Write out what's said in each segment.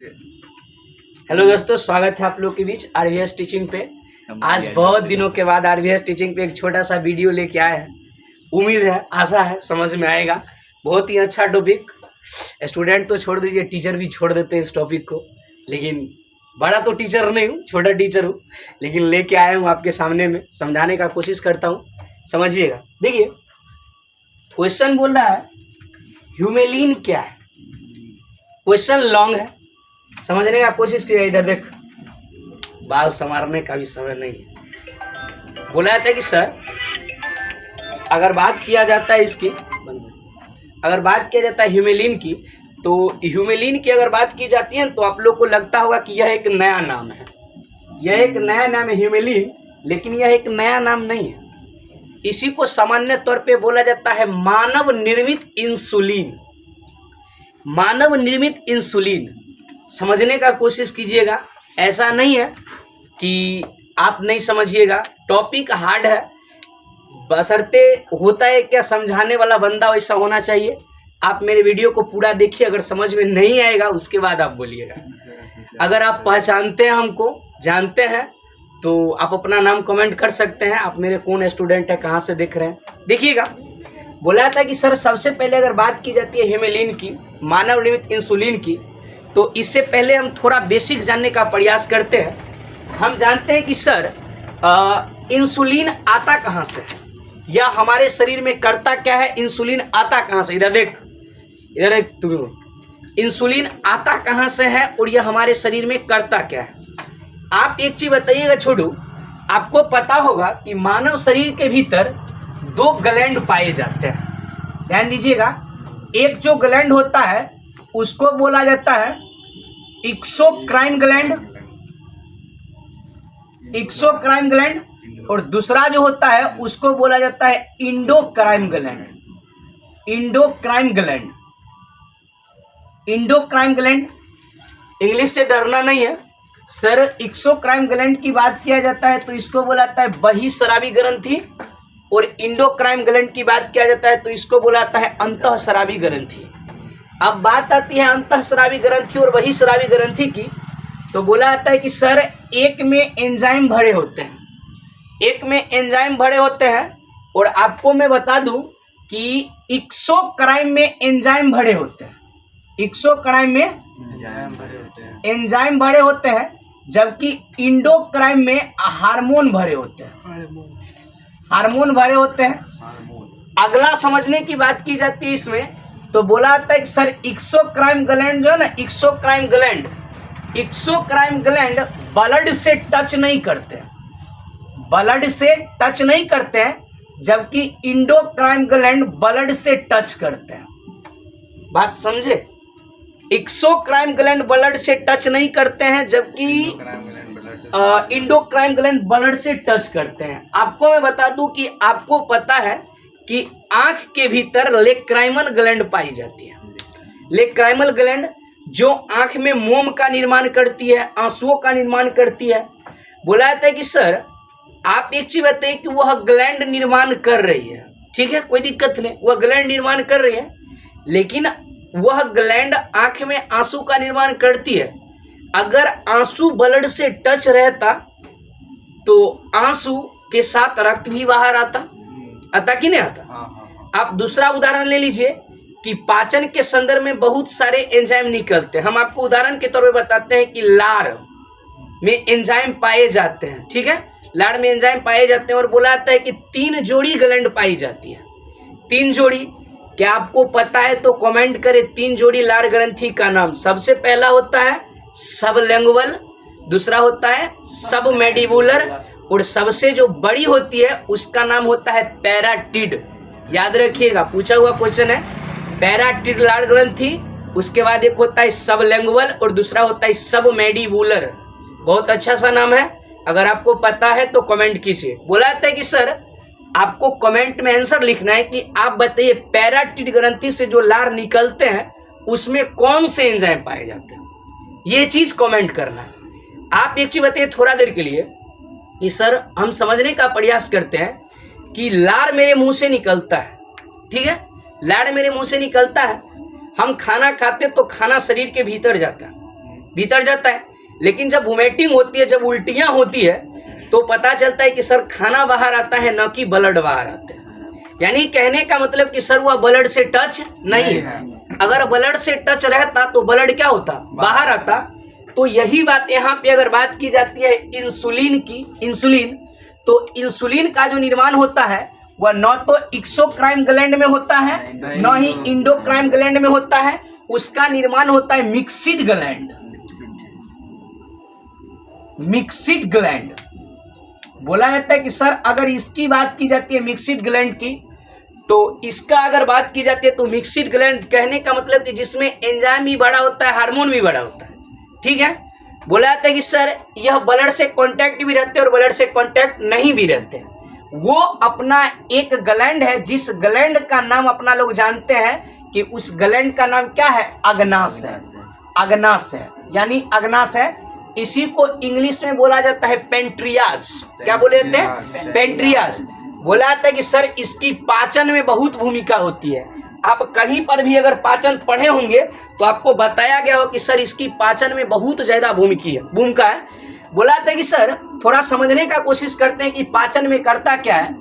Hello दोस्तों, स्वागत है आप लोग के बीच आरवीएस टीचिंग पे। आज बहुत दिनों के बाद आरवीएस टीचिंग पे एक छोटा सा वीडियो लेके आए हैं। उम्मीद है, आशा है समझ में आएगा। बहुत ही अच्छा टॉपिक, स्टूडेंट तो छोड़ दीजिए, टीचर भी छोड़ देते हैं इस टॉपिक को। लेकिन बड़ा तो टीचर नहीं हूँ, छोटा टीचर हूँ, लेकिन लेके आया हूँ आपके सामने में, समझाने का कोशिश करता हूँ। समझिएगा। देखिए, क्वेश्चन बोल रहा है ह्यूमेलिन क्या है। क्वेश्चन लॉन्ग है, समझने का कोशिश कीजिए। इधर देख, बाल संवारने का भी समय नहीं है। बोला जाता है कि सर, अगर बात किया जाता है इसकी, अगर बात किया जाता है ह्यूमेलिन की, तो ह्यूमेलिन की अगर बात की जाती है तो आप लोग को लगता होगा कि यह एक नया नाम है। यह एक नया नाम है ह्यूमेलिन, लेकिन यह एक नया नाम नहीं है। इसी को सामान्य तौर पे बोला जाता है मानव निर्मित इंसुलिन। मानव निर्मित इंसुलिन, समझने का कोशिश कीजिएगा। ऐसा नहीं है कि आप नहीं समझिएगा, टॉपिक हार्ड है, बशर्ते होता है क्या समझाने वाला बंदा वैसा होना चाहिए। आप मेरे वीडियो को पूरा देखिए, अगर समझ में नहीं आएगा उसके बाद आप बोलिएगा। अगर आप पहचानते हैं, हमको जानते हैं, तो आप अपना नाम कमेंट कर सकते हैं। आप मेरे कौन स्टूडेंट है, कहाँ से देख रहे हैं, देखिएगा। बोला था कि सर, सबसे पहले अगर बात की जाती है ह्यूमेलिन की, मानव निर्मित इंसुलिन की, तो इससे पहले हम थोड़ा बेसिक जानने का प्रयास करते हैं। हम जानते हैं कि सर, इंसुलिन आता कहाँ से है, या हमारे शरीर में करता क्या है, इंसुलिन आता कहाँ से। इधर देख, इधर एक तुम्हें, इंसुलिन आता कहाँ से है और यह हमारे शरीर में करता क्या है। आप एक चीज बताइएगा छोटू, आपको पता होगा कि मानव शरीर के भीतर दो ग्लैंड पाए जाते हैं। ध्यान दीजिएगा, एक जो ग्लैंड होता है उसको बोला जाता है एक्सोक्राइन ग्लैंड, एक्सोक्राइन ग्लैंड, और दूसरा जो होता है उसको बोला जाता है endocrine gland. Endocrine gland, endocrine gland. English से डरना नहीं है सर। एक्सोक्राइन ग्लैंड की बात किया जाता है तो इसको बोला जाता है बहिःस्रावी ग्रंथि, और इंडोक्राइन ग्लैंड की बात किया जाता है तो इसको बोला जाता है अंतःस्रावी ग्रंथि। अब बात आती है अंतःस्रावी ग्रंथि और बहिःस्रावी ग्रंथि की, तो बोला जाता है कि सर, एक में एंजाइम भरे होते हैं, एक में एंजाइम भरे होते हैं। और आपको मैं बता दूं कि एक्सोक्राइन में एंजाइम भरे होते हैं, एक्सोक्राइन में एंजाइम भरे होते हैं, जबकि इंडोक्राइन में हार्मोन भरे होते हैं, हार्मोन भरे होते हैं। अगला समझने की बात की जाती है इसमें, तो बोला जाता है कि सर, एक्सोक्राइन ग्लैंड जो है ना, exocrine gland, exocrine gland blood से टच नहीं करते, ब्लड से टच नहीं करते हैं, जबकि इंडोक्राइन ग्लैंड ब्लड से टच करते हैं। बात समझे? एक्सोक्राइन ग्लैंड ब्लड से टच नहीं करते हैं, जबकि इंडोक्राइन ग्लैंड ब्लड से टच करते हैं। आपको मैं बता दूं कि आपको पता है कि आंख के भीतर लेक्राइमल ग्लैंड पाई जाती है। लेक्राइमल ग्लैंड जो आंख में मोम का निर्माण करती है, आंसुओं का निर्माण करती है। बोला जाता है कि सर, आप एक चीज बताइए कि वह ग्लैंड निर्माण कर रही है, ठीक है, कोई दिक्कत नहीं, वह ग्लैंड निर्माण कर रही है, लेकिन वह ग्लैंड आंख में आंसू का निर्माण करती है। अगर आंसू ब्लड से टच रहता तो आंसू के साथ रक्त भी बाहर आता कि नहीं आता। आप दूसरा उदाहरण ले लीजिए कि पाचन के संदर्भ में बहुत सारे एंजाइम निकलते हैं। हम आपको उदाहरण के तौर पे बताते हैं कि लार में एंजाइम पाए जाते हैं, ठीक है, लार में एंजाइम पाए जाते हैं। और बोला जाता है कि 3 जोड़ी ग्लैंड पाई जाती है। 3 जोड़ी, क्या आपको पता है तो कमेंट करें। 3 जोड़ी लार ग्रंथि का नाम, सबसे पहला होता है सबलिंगुअल, दूसरा होता है सबमैंडिबुलर, और सबसे जो बड़ी होती है उसका नाम होता है पैराटिड। याद रखिएगा, पूछा हुआ क्वेश्चन है, पैराटिड लार ग्रंथि, उसके बाद एक होता है सबलिंगुअल और दूसरा होता है सबमैंडिबुलर। बहुत अच्छा सा नाम है, अगर आपको पता है तो कमेंट कीजिए। बोला जाता है कि सर, आपको कमेंट में आंसर लिखना है कि आप बताइए पैराटिड ग्रंथि से जो लार निकलते हैं उसमें कौन से एंजाइम पाए जाते हैं, ये चीज कमेंट करना है। आप एक चीज बताइए थोड़ा देर के लिए कि सर, हम समझने का प्रयास करते हैं कि लार मेरे मुंह से निकलता है, ठीक है, लार मेरे मुंह से निकलता है, हम खाना खाते तो खाना शरीर के भीतर जाता है, भीतर जाता है। लेकिन जब वोमिटिंग होती है, जब उल्टियाँ होती है, तो पता चलता है कि सर खाना बाहर आता है, न कि ब्लड बाहर आता है। यानी कहने का मतलब कि सर वह ब्लड से टच नहीं है। अगर ब्लड से टच रहता तो ब्लड क्या होता, बाहर आता। तो यही बात यहाँ पे अगर बात की जाती है इंसुलिन की, इंसुलिन, तो इंसुलिन का जो निर्माण होता है वह न तो एक्सोक्राइन ग्लैंड में होता है, न ही इंडोक्राइन ग्लैंड में होता है। उसका निर्माण होता है मिक्सिड ग्लैंड, मिक्सिड ग्लैंड। बोला जाता है कि सर अगर इसकी बात की जाती है मिक्सिड ग्लैंड की, तो इसका अगर बात की जाती है तो मिक्सिड ग्लैंड कहने का मतलब कि जिसमें एंजाइम भी बड़ा होता है, हार्मोन भी बड़ा होता है। ठीक है। बोला जाता है कि सर यह ब्लड से कांटेक्ट भी रहते हैं और ब्लड से कांटेक्ट नहीं भी रहते। वो अपना एक ग्लैंड है, जिस ग्लैंड का नाम अपना लोग जानते हैं कि उस ग्लैंड का नाम क्या है, अग्नास है। अग्नास है, यानी अग्नास है। इसी को इंग्लिश में बोला जाता है पेंट्रियाज। क्या बोले जाते हैं, पेंट्रियाज। बोला जाता है कि सर इसकी पाचन में बहुत भूमिका होती है। आप कहीं पर भी अगर पाचन पढ़े होंगे तो आपको बताया गया हो कि सर इसकी पाचन में बहुत ज्यादा भूमिका है। बोला जाता है कि सर थोड़ा समझने का कोशिश करते हैं कि पाचन में करता क्या है।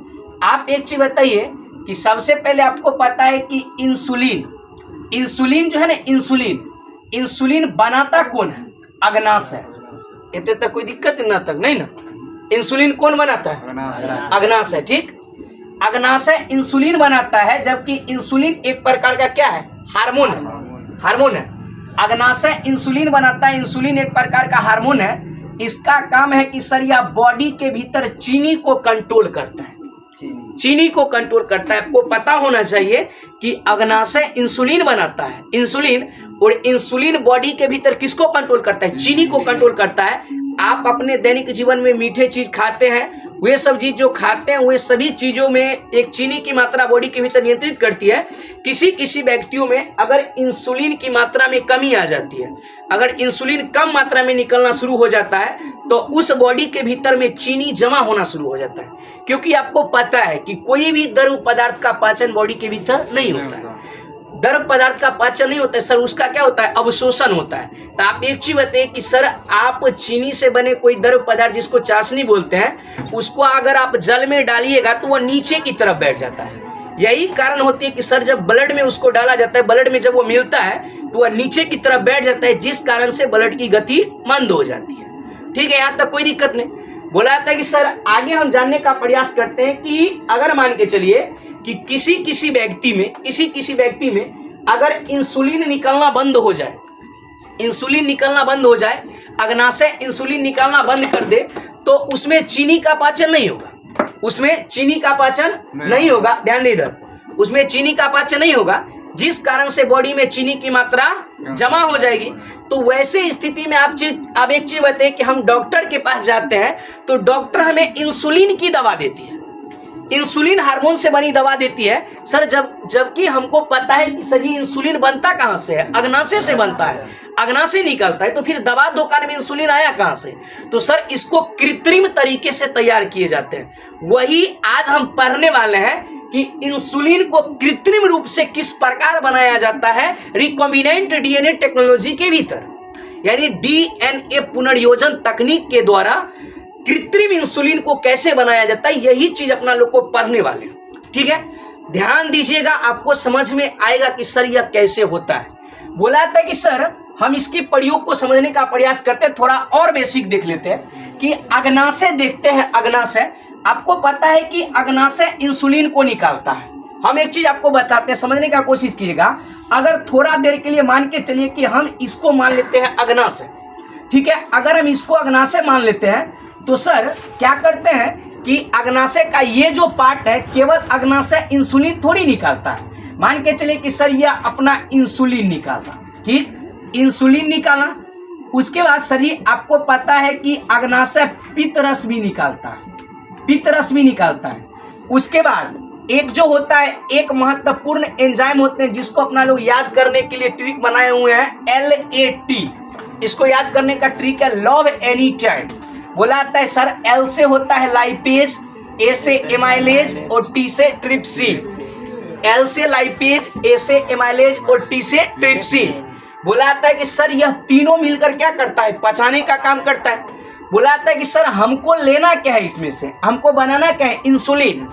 आप एक चीज बताइए कि सबसे पहले आपको पता है कि इंसुलिन जो है ना, इंसुलिन बनाता कौन है, अग्नास है। इतने तक कोई दिक्कत ना तक नहीं ना। इंसुलिन कौन बनाता है, अग्नास है। ठीक, अग्नास है, इंसुलिन बनाता है। जबकि इंसुलिन एक प्रकार का क्या है, हार्मोन है, हार्मोन है। अग्नास है, इंसुलिन बनाता है। इंसुलिन एक प्रकार का हार्मोन है। इसका काम है कि सर यह बॉडी के भीतर चीनी को कंट्रोल करता है, चीनी को कंट्रोल करता है। आपको पता होना चाहिए कि अग्नाशय इंसुलिन बनाता है, इंसुलिन, और इंसुलिन बॉडी के भीतर किसको कंट्रोल करता है, चीनी को कंट्रोल करता है। आप अपने दैनिक जीवन में मीठे चीज खाते हैं, वे सब चीज जो खाते हैं वे सभी चीजों में एक चीनी की मात्रा बॉडी के भीतर नियंत्रित करती है। किसी व्यक्तियों में अगर इंसुलिन की मात्रा में कमी आ जाती है, अगर इंसुलिन कम मात्रा में निकलना शुरू हो जाता है, तो उस बॉडी के भीतर में चीनी जमा होना शुरू हो जाता है। क्योंकि आपको पता है कि कोई भी द्रव पदार्थ का पाचन बॉडी के भीतर नहीं होता है। द्रव पदार्थ का पाचन नहीं होता है सर, उसका क्या होता है, अवशोषण होता है। तो आप एक चीज बताइए कि सर आप चीनी से बने कोई द्रव पदार्थ जिसको चाशनी बोलते हैं, उसको अगर आप जल में डालिएगा तो वह नीचे की तरफ बैठ जाता है। यही कारण होती है कि सर जब ब्लड में उसको डाला जाता है, ब्लड में जब वो मिलता है तो वह नीचे की तरफ बैठ जाता है, जिस कारण से ब्लड की गति मंद हो जाती है। ठीक है, यहाँ तक कोई दिक्कत नहीं। बोला जाता है कि सर आगे हम जानने का प्रयास करते हैं कि अगर मान के चलिए कि किसी व्यक्ति में अगर इंसुलिन निकलना बंद हो जाए, इंसुलिन निकलना बंद हो जाए, अग्नाशय इंसुलिन निकालना बंद कर दे, तो उसमें चीनी का पाचन नहीं होगा, उसमें चीनी का पाचन नहीं होगा। ध्यान दे इधर, उसमें चीनी का पाचन नहीं होगा, जिस कारण से बॉडी में चीनी की मात्रा जमा हो जाएगी। तो वैसे स्थिति में आप एक चीज बताइए कि हम डॉक्टर के पास जाते हैं तो डॉक्टर हमें इंसुलिन की दवा देती है, इंसुलिन हार्मोन से बनी दवा देती है सर। जबकि हमको पता है कि सर इंसुलिन बनता कहाँ से है, अग्नाशय से बनता है, अग्नाशय निकलता है। तो फिर दवा दुकान में इंसुलिन आया कहाँ से? तो सर इसको कृत्रिम तरीके से तैयार किए जाते हैं। वही आज हम पढ़ने वाले हैं कि इंसुलिन को कृत्रिम रूप से किस प्रकार बनाया जाता है रिकॉम्बिनेंट डीएनए टेक्नोलॉजी के भीतर, यानी डीएनए पुनर्योजन तकनीक के द्वारा कृत्रिम इंसुलिन को कैसे बनाया जाता है, यही चीज अपना लोग को पढ़ने वाले हैं। ठीक है, ध्यान दीजिएगा, आपको समझ में आएगा कि सर यह कैसे होता है। बोला जाता है कि सर हम इसके प्रयोग को समझने का प्रयास करते हैं, थोड़ा और बेसिक देख लेते हैं कि अग्नाशय देखते हैं। अग्नाशय, आपको पता है कि अग्नाशय इंसुलिन को निकालता है। हम एक चीज आपको बताते हैं, समझने का कोशिश कीजिएगा। अगर थोड़ा देर के लिए मान के चलिए कि हम इसको मान लेते हैं अग्नाशय, ठीक है, अगर हम इसको अग्नाशय मान लेते हैं तो सर क्या करते हैं कि अग्नाशय का ये जो पार्ट है, केवल अग्नाशय इंसुलिन थोड़ी निकालता है। मान के चलिए कि सर यह अपना इंसुलिन निकाला, ठीक, इंसुलिन निकाला। उसके बाद सर जी आपको पता है कि अग्नाशय पित्तरस भी निकालता है, पित्तरस भी निकालता है। उसके बाद एक जो होता है, एक महत्वपूर्ण एंजाइम होते हैं जिसको अपना लोग याद करने के लिए ट्रिक बनाए हुए हैं, LAT। इसको याद करने का ट्रिक है लव एनी टाइम। बोला जाता है सर L से होता है लाइपेज, A से एमाइलेज और T से ट्रिप्सिन। L से लाइपेज, A से एमाइलेज और T से ट्रिप्सिन। बोला जाता है कि सर यह तीनों मिलकर क्या करता है, पचाने का काम करता है। बोला जाता है कि सर हमको लेना क्या है, इसमें से हमको बनाना क्या है, इंसुलिन।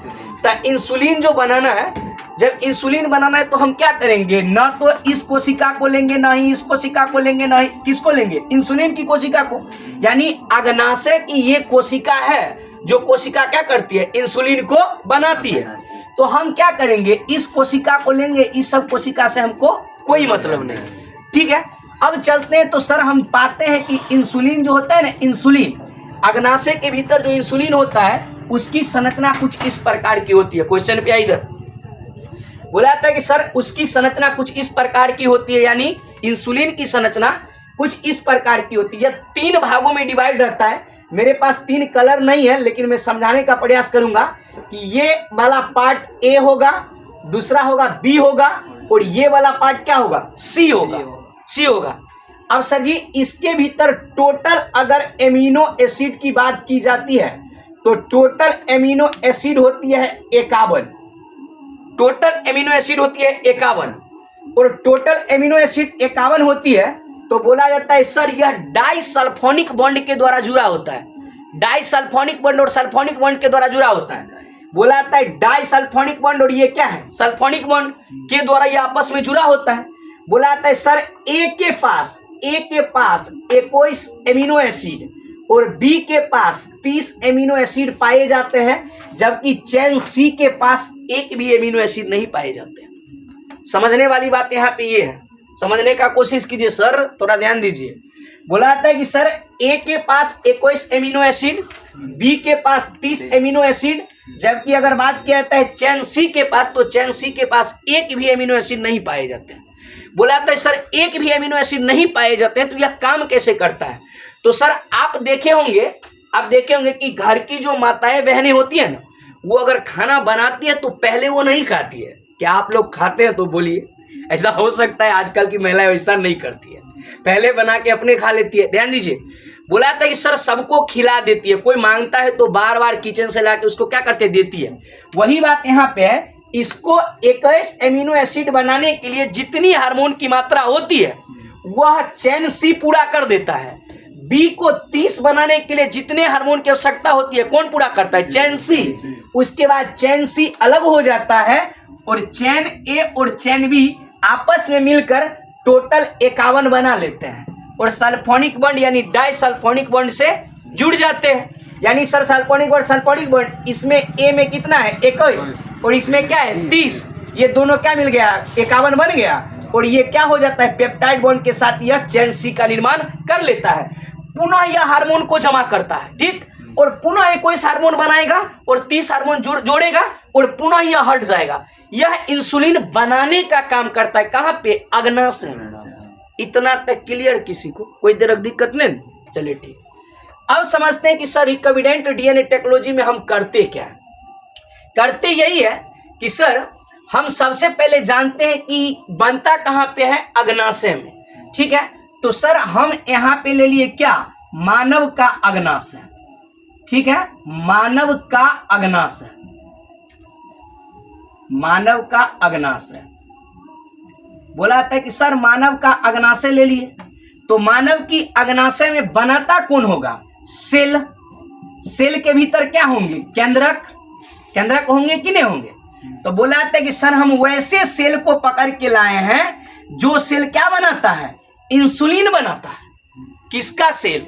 तो इंसुलिन जो बनाना है, जब इंसुलिन बनाना है तो हम क्या करेंगे, ना तो इस कोशिका को लेंगे, ना ही इस कोशिका को लेंगे, ना ही किसको लेंगे, इंसुलिन की कोशिका को। यानी अग्नाशय की ये कोशिका है जो कोशिका क्या करती है, इंसुलिन को बनाती है। तो हम क्या करेंगे, इस कोशिका को लेंगे, इस सब कोशिका से हमको कोई मतलब नहीं। ठीक है, अब चलते हैं। तो सर हम पाते हैं कि इंसुलिन जो होता है ना, इंसुलिन अग्नाशय के भीतर जो इंसुलिन होता है उसकी संरचना कुछ इस प्रकार की होती है। क्वेश्चन पे इधर बोला जाता है कि सर उसकी संरचना कुछ इस प्रकार की होती है, यानी इंसुलिन की संरचना कुछ इस प्रकार की होती है। 3 भागों में डिवाइड रहता है। मेरे पास 3 कलर नहीं है, लेकिन मैं समझाने का प्रयास करूंगा कि ये वाला पार्ट ए होगा, दूसरा होगा बी होगा, और ये वाला पार्ट क्या होगा, सी होगा, सी होगा। अब सर जी इसके भीतर टोटल अगर एमिनो एसिड की बात की जाती है तो टोटल एमिनो एसिड होती है 51। टोटल एमिनो एसिड होती है 51, और टोटल एमिनो एसिड 51 होती है तो बोला जाता है सर यह डाइसल्फोनिक बॉन्ड के द्वारा जुड़ा होता है। डाइसल्फोनिक बॉन्ड और सल्फोनिक बॉन्ड के द्वारा जुड़ा होता है। बोला जाता है डाइसल्फोनिक बॉन्ड, और ये क्या है, सल्फोनिक बॉन्ड के द्वारा ये आपस में जुड़ा होता है। बोला जाता है सर ए के पास 21 एमिनो एसिड और बी के पास 30 एमिनो एसिड पाए जाते हैं, जबकि चेन सी के पास एक भी एमिनो एसिड नहीं पाए जाते। समझने वाली बात यहाँ पे ये है, समझने का कोशिश कीजिए सर, थोड़ा ध्यान दीजिए। बोला जाता है कि सर ए के पास 21 एमिनो एसिड, बी के पास 30 एमिनो एसिड, जबकि अगर बात किया जाता है चेन सी के पास, तो चेन सी के पास एक भी एमिनो एसिड नहीं पाए जाते। बोला जाता है सर एक भी एमिनो एसिड नहीं पाए जाते हैं, तो यह काम कैसे करता है। तो सर आप देखे होंगे कि घर की जो माताएं बहनें होती है ना, वो अगर खाना बनाती है तो पहले वो नहीं खाती है। क्या आप लोग खाते हैं तो बोलिए, ऐसा हो सकता है आजकल की महिलाएं वैसा नहीं करती है, पहले बना के अपने खा लेती है। ध्यान दीजिए, बोला जाता है कि सर सबको खिला देती है, कोई मांगता है तो बार बार किचन से लाके उसको क्या करते देती है। वही बात यहाँ पे है, इसको 21 एमिनो एसिड बनाने के लिए जितनी हार्मोन की मात्रा होती है वह चेन सी पूरा कर देता है। बी को 30 बनाने के लिए जितने हार्मोन की आवश्यकता होती है कौन पूरा करता है, चेन सी। उसके बाद चेन सी अलग हो जाता है और चेन ए और चेन बी आपस में मिलकर टोटल 51 बना लेते हैं, और सल्फोनिक बॉन्ड यानी डाइसल्फोनिक बॉन्ड से जुड़ जाते हैं। यानी सर सल्फोनिक बॉन्ड इसमें ए में कितना है 21 और इसमें क्या है 30, ये दोनों क्या मिल गया 51 बन गया, और ये क्या हो जाता है पेप्टाइड बॉन्ड के साथ यह चेन सी का निर्माण कर लेता है। पुनः यह हार्मोन को जमा करता है, ठीक, और पुनः 21 हार्मोन बनाएगा और 30 हार्मोन जोड़ेगा और पुनः यह हट जाएगा। यह इंसुलिन बनाने का काम करता है, कहाँ पे, अग्नाशय में। इतना तक क्लियर, किसी को कोई तरह दिक्कत नहीं, चलिए ठीक। अब समझते हैं कि सर रिकम्बिनेंट डीएनए टेक्नोलॉजी में हम करते क्या है। करते यही है कि सर हम सबसे पहले जानते हैं कि बनता कहाँ पे है, अग्नाशय में, ठीक है। तो सर हम यहाँ पे ले लिए क्या, मानव का अग्नाशय, ठीक है, मानव का अग्नाशय, मानव का अग्नाशय। बोला जाता है कि सर मानव का अग्नाशय ले लिए, तो मानव की अग्नाशय में बनाता कौन होगा, सेल। सेल के भीतर क्या होंगे, केंद्रक होंगे कि नहीं होंगे। तो बोला जाता है कि सर हम वैसे सेल को पकड़ के लाए हैं जो सेल क्या बनाता है, इंसुलिन बनाता है। किसका सेल,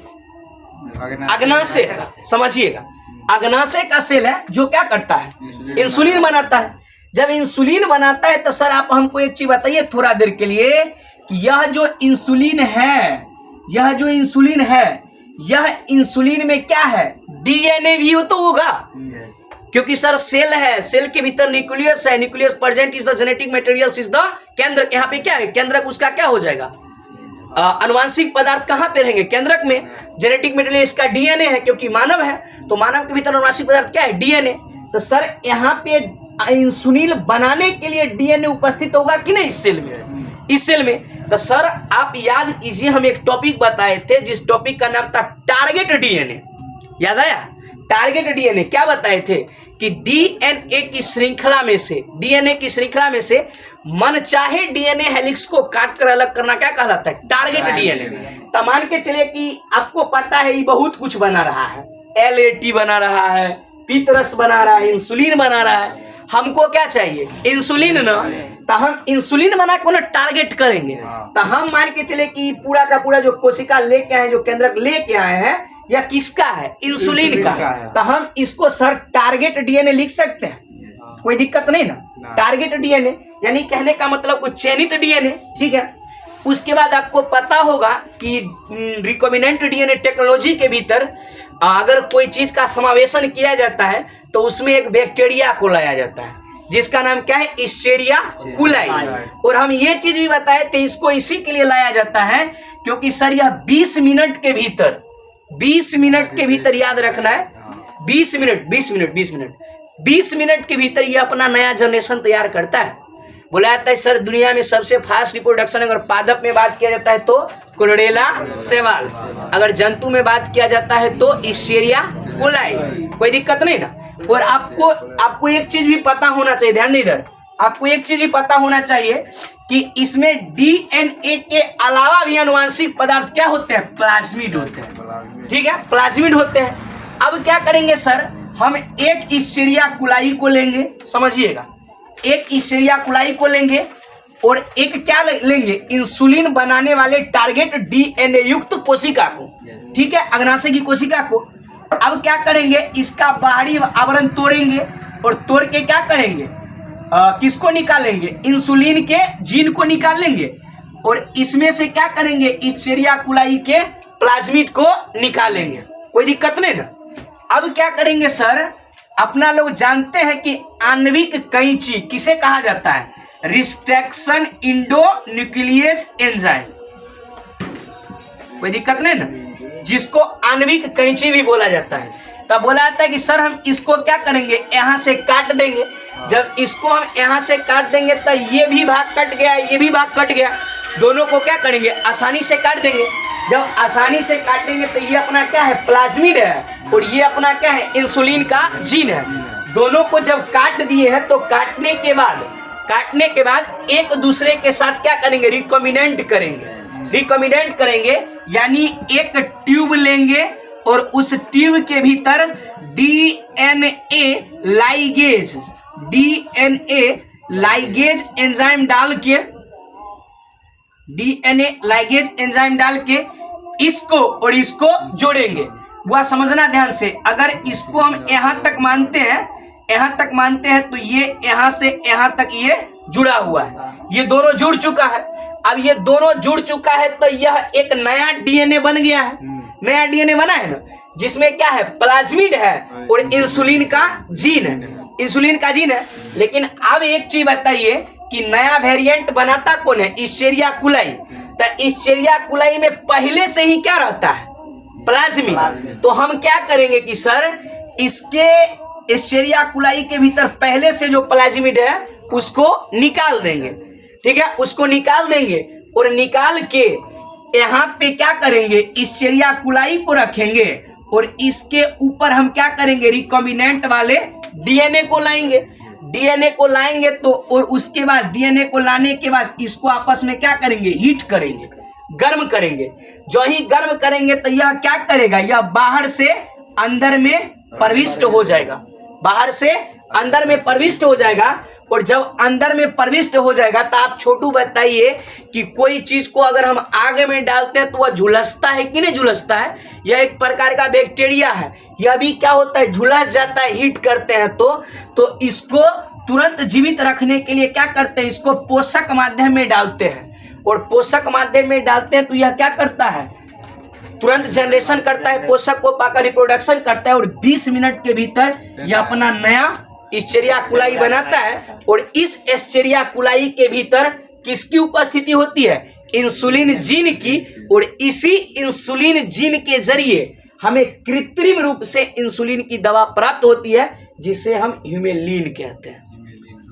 अग्नाशय का, समझिएगा, अग्नाशय का सेल है जो क्या करता है, इंसुलिन बनाता है। जब इंसुलिन बनाता है तो सर आप हमको एक चीज बताइए थोड़ा देर के लिए कि यह जो इंसुलिन है, यह इंसुलिन में क्या है, डीएनए भी तो होगा, क्योंकि सर सेल है, सेल के भीतर न्यूक्लियस है, nucleus present is the genetic materials is the केंद्रक। यहाँ पे क्या है, केंद्रक उसका क्या हो जाएगा, अनुवांशिक पदार्थ कहाँ पे रहेंगे, केंद्रक में। जेनेटिक मटेरियल इसका डीएनए है, क्योंकि मानव है तो मानव के भीतर अनुवांशिक पदार्थ क्या है, डीएनए। तो सर यहाँ पे इंसुलिन बनाने के लिए डीएनए उपस्थित होगा कि नहीं इस सेल में, इस सेल में। तो सर आप याद कीजिए, हम एक टॉपिक बताए थे जिस टॉपिक का नाम था टारगेट डीएनए, याद आया, टारगेट डीएनए। क्या बताए थे कि डीएनए की श्रृंखला में से मन चाहे डीएनए हेलिक्स को काट कर अलग करना क्या कहलाता है? Target DNA. तो मान के चलिए कि आपको पता है ये बहुत कुछ बना रहा है, LAT बना रहा है, पितरस बना रहा है, इंसुलिन बना रहा है। हमको क्या चाहिए? इंसुलिन ना। तो हम इंसुलिन बना को ना टारगेट करेंगे। तो हम मान के चले कि पूरा का पूरा जो कोशिका लेके आए, जो केंद्रक लेके आए हैं, या किसका है? इंसुलिन का। तो हम इसको सर टारगेट डीएनए लिख सकते हैं, कोई दिक्कत नहीं ना। टारगेट डीएनए यानी कहने का मतलब कुछ चयनित डीएनए, ठीक है। उसके बाद आपको पता होगा कि रिकॉम्बिनेंट डीएनए टेक्नोलॉजी के भीतर अगर कोई चीज का समावेशन किया जाता है तो उसमें एक बैक्टीरिया को लाया जाता है जिसका नाम क्या है? इस्चेरिया कुलाई। और हम ये चीज भी बताए थे, इसको इसी के लिए लाया जाता है क्योंकि सर यह 20 मिनट के भीतर, 20 मिनट के भीतर याद रखना है, 20 मिनट के भीतर यह अपना नया जनरेशन तैयार करता है। बोला जाता है सर दुनिया में सबसे फास्ट रिप्रोडक्शन अगर पादप में बात किया जाता है तो क्लोरेला सेवाल, अगर जंतु में बात किया जाता है तो इस्चेरिया कुलाई। कोई दिक्कत नहीं ना। और आपको एक चीज भी पता होना चाहिए, ध्यान दे इधर, आपको एक चीज भी पता होना चाहिए कि इसमें डीएनए के अलावा भी आनुवांशिक पदार्थ क्या होते हैं? प्लाज्मिड होते हैं, ठीक है, प्लाज्मिड होते हैं। अब क्या करेंगे सर, हम एक इस्चेरिया कुलाई को लेंगे, समझिएगा, एक इस्चेरिया कुलाई को लेंगे और एक क्या लेंगे? इंसुलिन बनाने वाले टारगेट डीएनए युक्त कोशिका को, ठीक है, अग्नाशय की कोशिका को। अब क्या करेंगे? इसका बाहरी आवरण तोड़ेंगे और तोड़ के क्या करेंगे? किसको निकालेंगे? इंसुलिन के जीन को निकाल लेंगे और इसमें से क्या करेंगे? इस्चेरिया कुलाई के प्लाज्मिड को निकालेंगे। कोई दिक्कत नहीं ना। अब क्या करेंगे सर, अपना लोग जानते हैं कि आणविक कैंची किसे कहा जाता है? Restriction endonuclease enzyme. कोई दिक्कत नहीं ना, जिसको आणविक कैंची भी बोला जाता है। तब बोला जाता है कि सर हम इसको क्या करेंगे? यहाँ से काट देंगे। जब इसको हम यहाँ से काट देंगे तो ये भी भाग कट गया, ये भी भाग कट गया, दोनों को क्या करेंगे? आसानी से काट देंगे। जब आसानी से काटेंगे तो ये अपना क्या है? प्लाज्मिड है और ये अपना क्या है? इंसुलिन का जीन है। दोनों को जब काट दिए हैं तो काटने के बाद एक दूसरे के साथ क्या करेंगे? रिकॉम्बिनेंट करेंगे यानी एक ट्यूब लेंगे और उस ट्यूब के भीतर डीएनए लाइगेज एंजाइम डाल के इसको और इसको जोड़ेंगे। वह समझना ध्यान से, अगर इसको हम यहाँ तक मानते हैं तो ये यहाँ से यहाँ तक ये जुड़ा हुआ है, ये दोनों जुड़ चुका है। अब ये दोनों जुड़ चुका है तो यह एक नया डीएनए बन गया है, नया डीएनए बना है ना, जिसमें क्या है? प्लाज्मिड है और इंसुलिन का जीन है। लेकिन अब एक चीज बताइए कि नया वेरिएंट बनाता कौन है? इस्चेरिया कुलाई। तो इस्चेरिया कुलाई में पहले से ही क्या रहता है? प्लाज्मिड। तो हम क्या करेंगे कि सर इसके इस्चेरिया कुलाई के भीतर पहले से जो प्लाज्मिड है उसको निकाल देंगे, ठीक है, उसको निकाल देंगे और निकाल के यहाँ पे क्या करेंगे? इस्चेरिया कुलाई को रखेंगे और इसके ऊपर हम क्या करेंगे? रिकॉम्बिनेंट वाले डीएनए को लाएंगे तो और उसके बाद डीएनए को लाने के बाद इसको आपस में क्या करेंगे? हीट करेंगे, गर्म करेंगे। जो ही गर्म करेंगे तो यह क्या करेगा? यह बाहर से अंदर में प्रविष्ट हो जाएगा। और जब अंदर में प्रविष्ट हो जाएगा तो आप छोटू बताइए कि कोई चीज को अगर हम आग में डालते हैं तो वह झुलसता है कि नहीं झुलसता है? यह एक प्रकार का बैक्टीरिया है, यह भी क्या होता है? झुलस जाता है, हीट करते हैं तो इसको तुरंत जीवित रखने के लिए क्या करते हैं? इसको पोषक माध्यम में डालते हैं और पोषक माध्यम में डालते हैं तो यह क्या करता है? तुरंत जनरेशन करता है, पोषक को पाकर रिप्रोडक्शन करता है और 20 मिनट के भीतर यह अपना नया इस्चेरिया कुलाई बनाता है। और इस इस्चेरिया कुलाई के भीतर किसकी उपस्थिति होती है? इंसुलिन जीन की। और इसी इंसुलिन जीन के जरिए हमें कृत्रिम रूप से इंसुलिन की दवा प्राप्त होती है जिसे हम ह्यूमेलिन कहते हैं।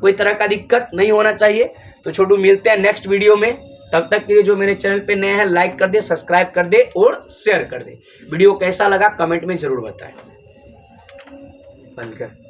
कोई तरह का दिक्कत नहीं होना चाहिए। तो छोटू मिलते हैं नेक्स्ट वीडियो में, तब तक के लिए जो मेरे चैनल पे नए हैं लाइक कर दे, सब्सक्राइब कर दे और शेयर कर दे। वीडियो कैसा लगा कमेंट में जरूर बताएं। बंद कर।